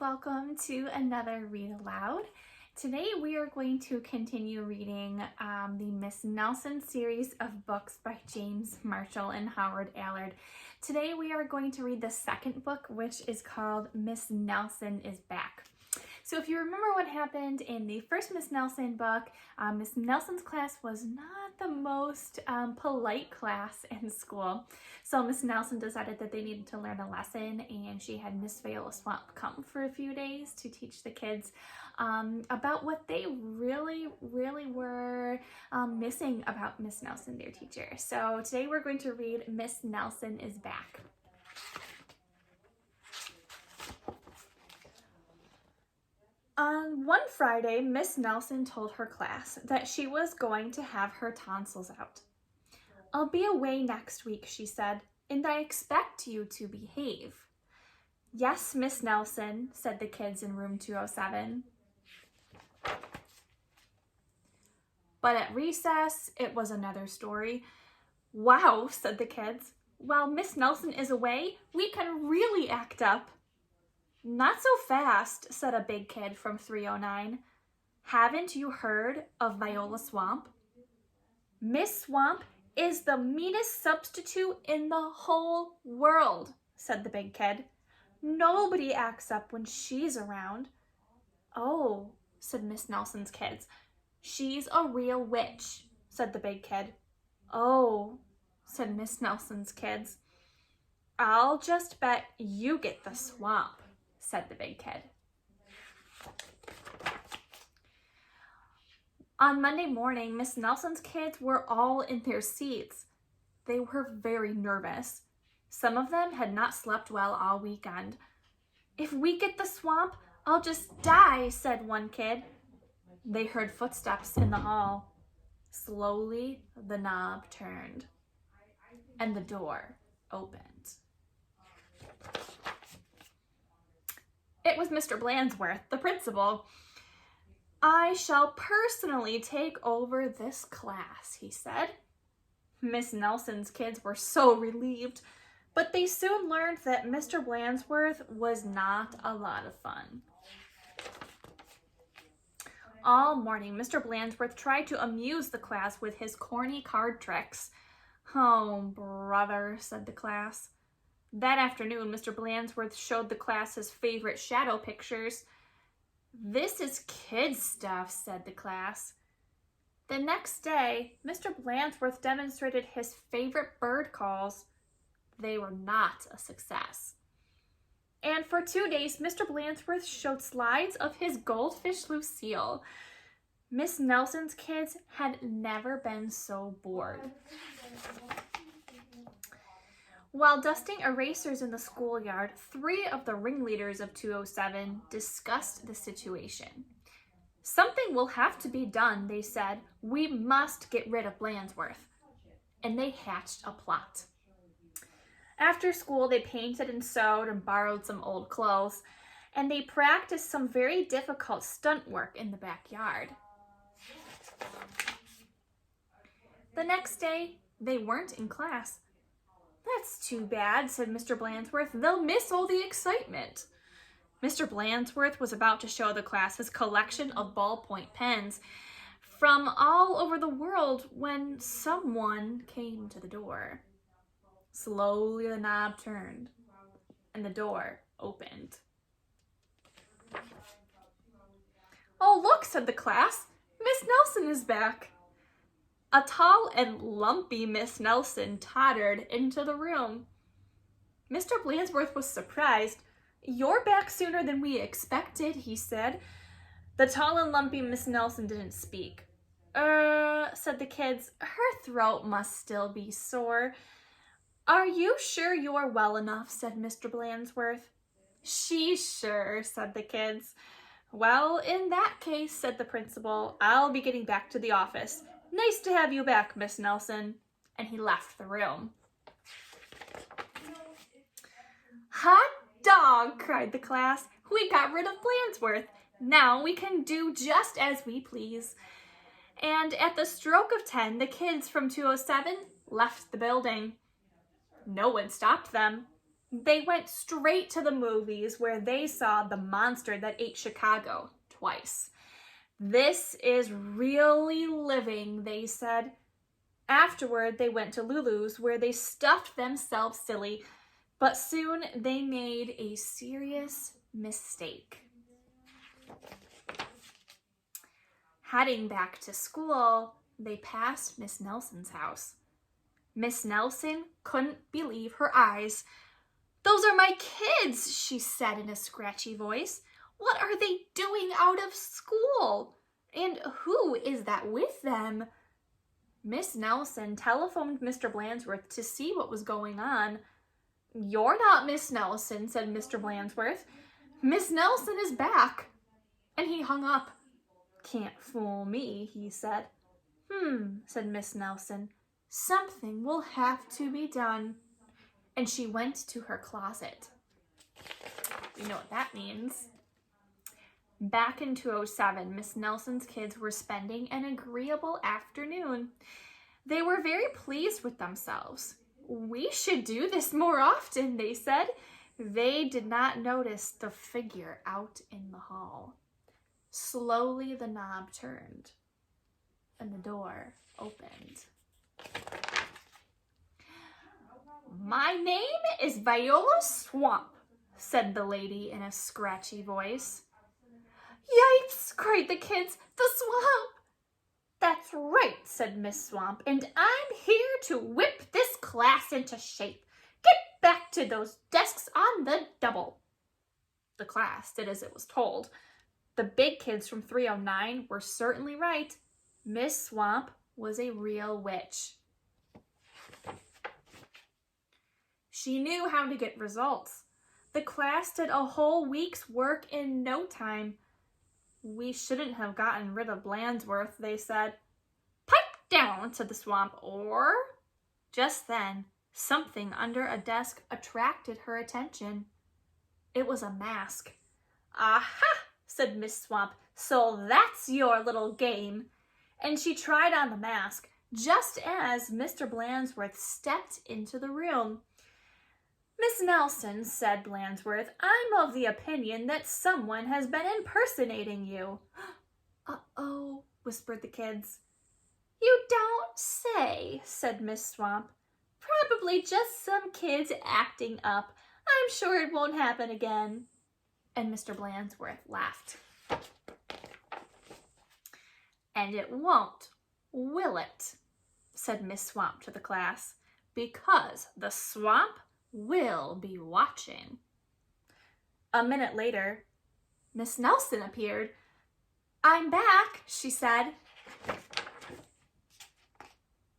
welcome to another Read Aloud. Today we are going to continue reading the Miss Nelson series of books by James Marshall and Howard Allard. Today we are going to read the second book, which is called Miss Nelson is Back. So if you remember what happened in the first Miss Nelson book, Miss Nelson's class was not the most polite class in school. So Miss Nelson decided that they needed to learn a lesson, and she had Miss Viola Swamp come for a few days to teach the kids about what they really were missing about Miss Nelson, their teacher. So today we're going to read Miss Nelson is Back. On one Friday, Miss Nelson told her class that she was going to have her tonsils out. "I'll be away next week," she said, "and I expect you to behave." "Yes, Miss Nelson," said the kids in room 207. But at recess, it was another story. "Wow," said the kids. "While Miss Nelson is away, we can really act up." "Not so fast," said a big kid from 309. "Haven't you heard of Viola Swamp?" "Miss Swamp is the meanest substitute in the whole world," said the big kid. "Nobody acts up when she's around." "Oh," said Miss Nelson's kids. "She's a real witch," said the big kid. "Oh," said Miss Nelson's kids. "I'll just bet you get the swamp," said the big kid. On Monday morning, Miss Nelson's kids were all in their seats. They were very nervous. Some of them had not slept well all weekend. "If we get the swamp, I'll just die," said one kid. They heard footsteps in the hall. Slowly, the knob turned, and the door opened. It was Mr. Blansworth, the principal. "I shall personally take over this class," he said. Miss Nelson's kids were so relieved, but they soon learned that Mr. Blansworth was not a lot of fun. All morning, Mr. Blansworth tried to amuse the class with his corny card tricks. "Oh, brother," said the class. That afternoon, Mr. Blansworth showed the class his favorite shadow pictures. "This is kids' stuff," said the class. The next day, Mr. Blansworth demonstrated his favorite bird calls. They were not a success. And for 2 days, Mr. Blansworth showed slides of his goldfish Lucille. Miss Nelson's kids had never been so bored. While dusting erasers in the schoolyard, 3 of the ringleaders of 207 discussed the situation. "Something will have to be done," they said. "We must get rid of Blansworth." And they hatched a plot. After school, they painted and sewed and borrowed some old clothes, and they practiced some very difficult stunt work in the backyard. The next day, they weren't in class. "That's too bad," said Mr. Blansworth. "They'll miss all the excitement." Mr. Blansworth was about to show the class his collection of ballpoint pens from all over the world when someone came to the door. Slowly the knob turned, and the door opened. "Oh, look," said the class. "Miss Nelson is back." A tall and lumpy Miss Nelson tottered into the room. Mr. Blansworth was surprised. "You're back sooner than we expected," he said. The tall and lumpy Miss Nelson didn't speak. Said the kids. "Her throat must still be sore." "Are you sure you're well enough?" said Mr. Blansworth. "She's sure," said the kids. "Well, in that case," said the principal, "I'll be getting back to the office. Nice to have you back, Miss Nelson." And he left the room. "Hot dog!" cried the class. "We got rid of Blansworth. Now we can do just as we please." And at the stroke of 10, the kids from 207 left the building. No one stopped them. They went straight to the movies where they saw The Monster That Ate Chicago twice. This is really living, they said. Afterward, they went to Lulu's where they stuffed themselves silly, but soon they made a serious mistake. Heading back to school, they passed Miss Nelson's house. Miss Nelson couldn't believe her eyes. "Those are my kids," she said in a scratchy voice. "What are they doing out of school? And who is that with them?" Miss Nelson telephoned Mr. Blansworth to see what was going on. "You're not Miss Nelson," said Mr. Blansworth. "Miss Nelson is back." And he hung up. "Can't fool me," he said. Said Miss Nelson. "Something will have to be done." And she went to her closet. You know what that means. Back in 2007, Miss Nelson's kids were spending an agreeable afternoon. They were very pleased with themselves. "We should do this more often," they said. They did not notice the figure out in the hall. Slowly the knob turned and the door opened. "My name is Viola Swamp," said the lady in a scratchy voice. "Yipes!" cried the kids. "The swamp!" "That's right," said Miss Swamp, "and I'm here to whip this class into shape. Get back to those desks on the double." The class did as it was told. The big kids from 309 were certainly right. Miss Swamp was a real witch. She knew how to get results. The class did a whole week's work in no time. "We shouldn't have gotten rid of Blansworth," they said. "Pipe down," said the Swamp, or... Just then, something under a desk attracted her attention. It was a mask. "Aha!" said Miss Swamp. "So that's your little game." And she tried on the mask just as Mr. Blansworth stepped into the room. "Miss Nelson," said Blansworth, "I'm of the opinion that someone has been impersonating you." "Uh-oh," whispered the kids. "You don't say," said Miss Swamp. "Probably just some kids acting up. I'm sure it won't happen again." And Mr. Blansworth laughed. "And it won't, will it?" said Miss Swamp to the class. "Because the swamp will be watching." A minute later, Miss Nelson appeared. "I'm back," she said.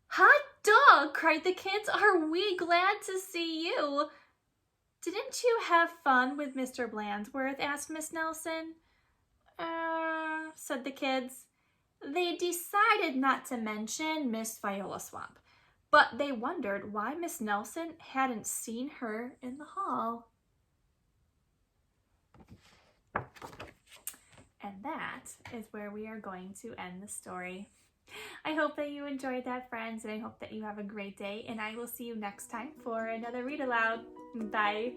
"Hot dog!" cried the kids. "Are we glad to see you?" "Didn't you have fun with Mr. Blansworth?" asked Miss Nelson. Said the kids. They decided not to mention Miss Viola Swamp, but they wondered why Miss Nelson hadn't seen her in the hall. And that is where we are going to end the story. I hope that you enjoyed that, friends, and I hope that you have a great day, and I will see you next time for another read aloud. Bye.